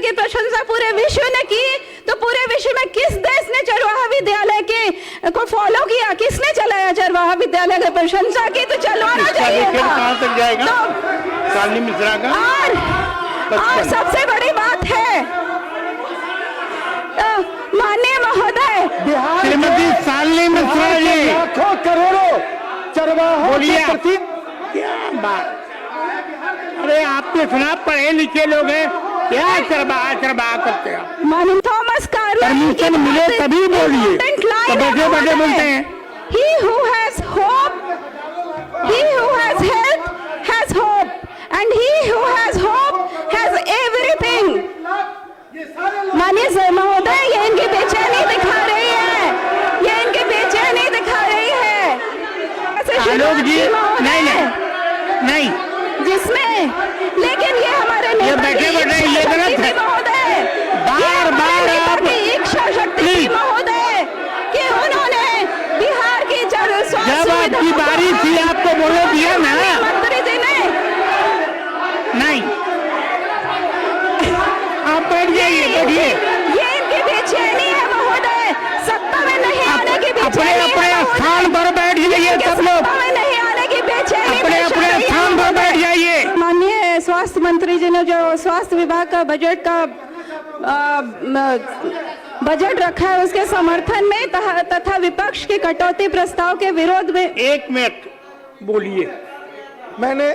की प्रशंसा पूरे विश्व ने की, तो पूरे विश्व में किस देश ने चरवाहा विद्यालय के को फॉलो किया? किसने चलाया चरवाहा विद्यालय की प्रशंसा की? तो चलवाना चाहिए था। कहां तक जाएगा शालिनी मिश्रा का? और सबसे बड़ी बात है माननीय महोदय, श्रीमती शालिनी मिश्रा जी, लाखों करोड़ों चरवाहों के प्रति क्या बात। अरे आपके सुना पढ़े लिखे लोग हैं, क्या चरवाहा करते हैं? माननीय थॉमस परमिशन मिले तभी बोलिए, तो बैठे बैठे बोलते हैं। He who has hope, he who has health has hope, and he who has hope has everything. माननीय महोदय, ये इनकी बेचैनी दिखा रही है, ये इनकी बेचैनी दिखा रही है। आलोक जी, नहीं जिसमें, लेकिन ये हमारे ये बैठे ये गलत है महोदय, बार बार आप इच्छा शक्ति महोदय कि उन्होंने बिहार की जब आपकी बारी थी आपको बोले दिया ना मंत्री जी ने। नहीं, आप बैठ जाइए, बैठिए। ये इनकी बेचैनी है महोदय, सत्ता में नहीं आने की बेचैनी है। अपने स्थान पर बैठ जाइए सब लोग, सत्ता में नहीं आने की बेचैनी, अपने स्थान पर बैठ जाइए। माननीय स्वास्थ्य मंत्री जी ने जो स्वास्थ्य विभाग का बजट रखा है, उसके समर्थन में तथा विपक्ष के कटौती प्रस्ताव के विरोध में। एक मिनट बोलिए। मैंने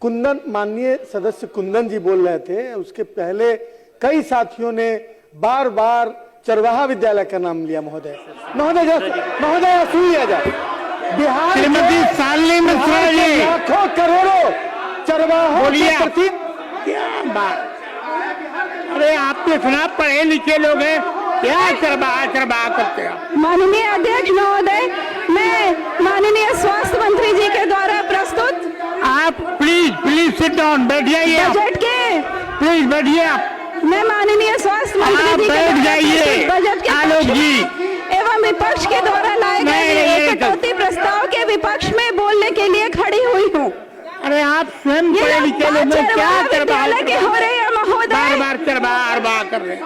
कुंदन, माननीय सदस्य कुंदन जी बोल रहे थे, उसके पहले कई साथियों ने बार बार चरवाहा विद्यालय का नाम लिया। महोदय सुन लिया जाए, बिहार श्रीमती शालिनी मिश्रा जी, लाखों करोड़ों चरवाहों के प्रति क्या बात। अरे आपके सुना पढ़े लिखे लोग हैं, क्या चरवाहा करते हैं? माननीय अध्यक्ष महोदय, मैं माननीय स्वास्थ्य मंत्री जी के द्वारा प्रस्तुत, आप प्लीज सिट डाउन, बैठ जाइए। बजट के प्लीज बैठिए आप। मैं माननीय स्वास्थ्य मंत्री जी के बैठ जाइए। बजट के आलोक जी एवं विपक्ष के द्वारा लाए गए कटौती प्रस्ताव के विपक्ष में बोलने के लिए खड़ी हुई हूँ। अरे आप स्वयं पढ़े लिखे लोग हैं, क्या विद्यालय के हो रहे हैं महोदय, बार चरवाहा कर रहे हैं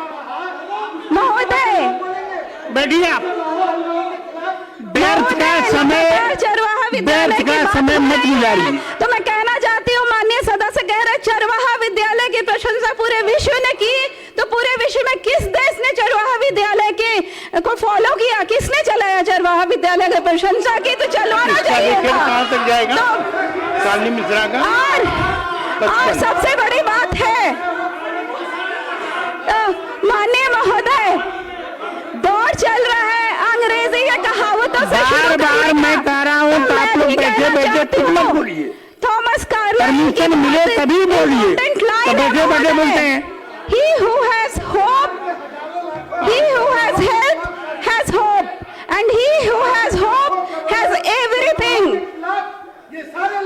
महोदय। बैठिए आप। व्यर्थ का समय मत गुजारिए। तो मैं कहना चाहती हूँ, माननीय सदस्य कह रहे चरवाहा विद्यालय की प्रशंसा पूरे विश्व ने की, तो पूरे विश्व में किस देश ने चरवाहा विद्यालय के को फॉलो किया? किसने चलाया चरवाहा विद्यालय की प्रशंसा की? तो चलवाना चाहिए था। कहां तक जाएगा शालिनी मिश्रा का? और सबसे बड़ी बात है माननीय महोदय, दौर चल रहा है अंग्रेजी के कहावतों से। बार मैं कह रहा हूँ, आप लोग बैठे ठीक मत बोलिए। थॉमस परमिशन मिले तभी बोलिए, तो बैठे बोलते हैं। He who has hope, he who has health has hope, and he who has hope has everything.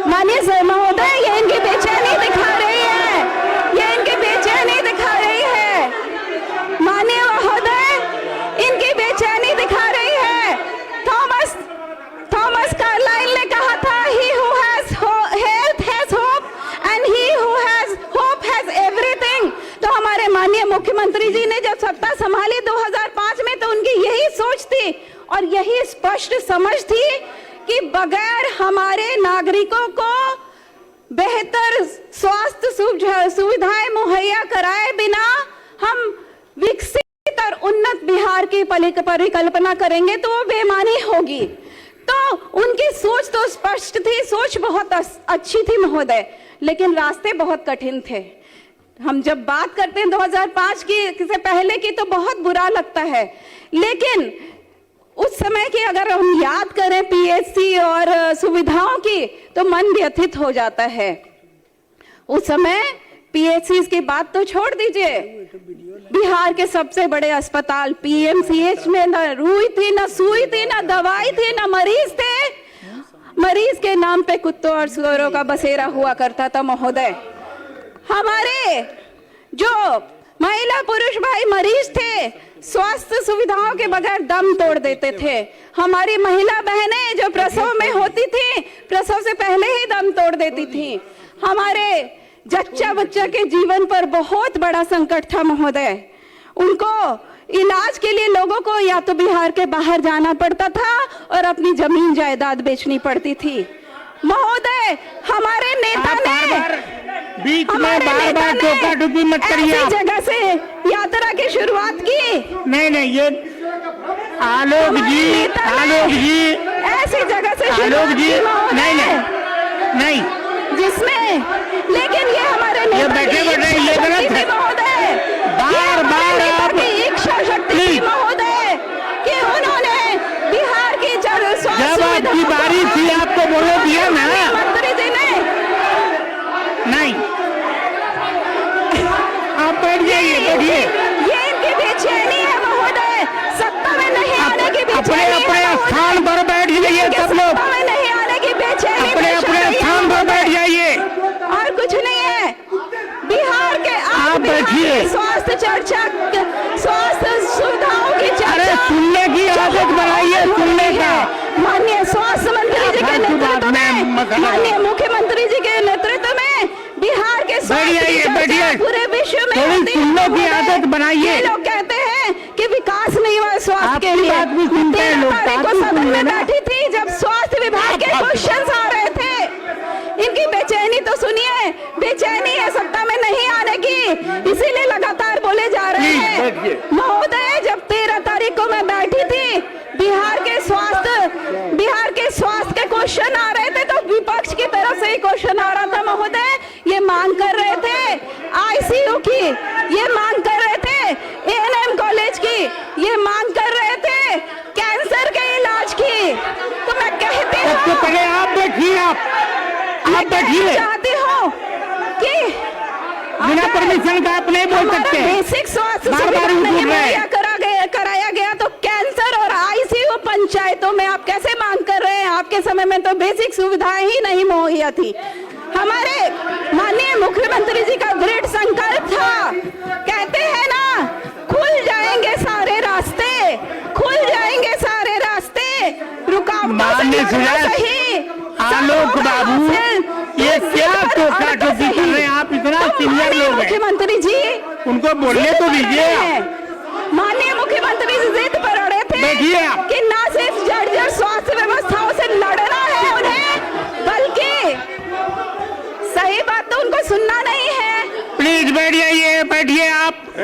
माननीय महोदय, ये इनकी बेचैनी दिखा रही है, ये इनकी बेचैनी दिखा रही है। माननीय महोदय, इनकी बेचैनी दिखा रही है। थॉमस कार्लाइल ने कहा था, he who has health has hope, and he who has hope has everything. तो हमारे माननीय मुख्यमंत्री जी ने जब सत्ता संभाली 2005 में, तो उनकी यही सोच थी और यही स्पष्ट समझ थी कि बगैर हमारे नागरिकों को बेहतर स्वास्थ्य सुविधाएं मुहैया कराए बिना हम विकसित और उन्नत बिहार की परिकल्पना करेंगे तो वो बेईमानी होगी। तो उनकी सोच तो स्पष्ट थी, सोच बहुत अच्छी थी महोदय, लेकिन रास्ते बहुत कठिन थे। हम जब बात करते हैं 2005 की से पहले की, तो बहुत बुरा लगता है, लेकिन उस समय की अगर हम याद करें पीएचसी और सुविधाओं की, तो मन व्यथित हो जाता है। उस समय पीएचसी की बात तो छोड़ दीजिए, बिहार के सबसे बड़े अस्पताल पीएमसीएच में न रुई थी, न सुई थी, न दवाई थी, न मरीज थे। मरीज के नाम पे कुत्तों और सुअरों का बसेरा हुआ करता था महोदय। हमारे जो महिला पुरुष भाई मरीज थे, स्वास्थ्य सुविधाओं के बगैर दम तोड़ देते थे। हमारी महिला बहनें जो प्रसव में होती थी, प्रसव से पहले ही दम तोड़ देती थी। हमारे जच्चा बच्चा के जीवन पर बहुत बड़ा संकट था महोदय। उनको इलाज के लिए लोगों को या तो बिहार के बाहर जाना पड़ता था और अपनी जमीन जायदाद बेचनी पड़ती थी। महोदय, हमारे नेता ने बीच में बार-बार टोका टोकी मत करिए। ऐसी जगह से यात्रा की शुरुआत की। नहीं, ये आलोक जी ऐसी जगह से आलोक जी नहीं, जिसमें, लेकिन ये हमारे ये बैठे ये गलत है महोदय। बार-बार आप इच्छा शक्ति थी महोदय कि उन्होंने बिहार की जब आपकी बारी थी आपको बोले दिया ना मंत्री जी ने। नहीं, आप बैठ जाइए, बैठिए। ये इनकी बेचैनी है महोदय, सत्ता में नहीं आने की बेचैनी है। अपने स्थान पर बैठ जाइए सब लोग, सत्ता में नहीं आने की बेचैनी। अपने स्थान पर बैठ जाइए और कुछ नहीं है। बिहार के आप बैठिए। स्वास्थ्य चर्चा, स्वास्थ्य सुविधाओं की चर्चा, अरे सुनने की आदत बनाइए, सुनने का। माननीय स्वास्थ्य मंत्री जी के नेतृत्व में, माननीय मुख्यमंत्री जी के नेतृत्व में बिहार के स्वास्थ्य पूरे विश्व में थोड़ी सुनने की आदत बनाइए। लोग कहते हैं कि विकास नहीं हुआ स्वास्थ्य के लिए। बात भी सुनते हैं लोग, को सदन में बैठी थी जब स्वास्थ्य विभाग के क्वेश्चन आ रहे थे। इनकी बेचैनी तो सुनिए, बेचैनी है सत्ता में नहीं आने की, इसीलिए लगातार बोले जा रहे हैं। महोदय, जब 13 तारीख को मैं बैठी थी, बिहार के स्वास्थ्य के क्वेश्चन आ रहे थे, तो विपक्ष की तरफ से ही क्वेश्चन आ रहा था महोदय। ये मांग कर रहे थे आईसीयू की, ये मांग कर रहे थे एएनएम कॉलेज की, ये मांग कर रहे थे कैंसर के इलाज की। तो मैं कहती हूँ, पहले आप बैठिए, आप बैठिए। चाहती हूँ कि बिना परमिशन का आप नहीं बोल सकते। बेसिक स्वास्थ्य सुविधा नहीं मुहैया कराया गया तो कैंसर और आईसीयू पंचायतों में आप कैसे मांग कर रहे हैं? आपके समय में तो बेसिक सुविधाएं ही नहीं मुहैया थी। हमारे माननीय मुख्यमंत्री जी का दृढ़ संकल्प था, कहते हैं ना, खुल जाएंगे सारे रास्ते, खुल जाएंगे सारे रास्ते, रुकावटों से सही। आलोक बाबू, ये क्या टोका टोकी कर रहे हैं आप? इतना सीनियर लोग हैं मुख्यमंत्री जी, उनको बोलने तो दीजिए। माननीय मुख्यमंत्री जी जिद पर अड़े थे कि न सिर्फ जर्जर स्वास्थ्य व्यवस्थाओं से लड़ना है उन्हें, बल्कि सही बात तो उनको सुनना नहीं है। प्लीज बैठ जाइए, बैठिए आप।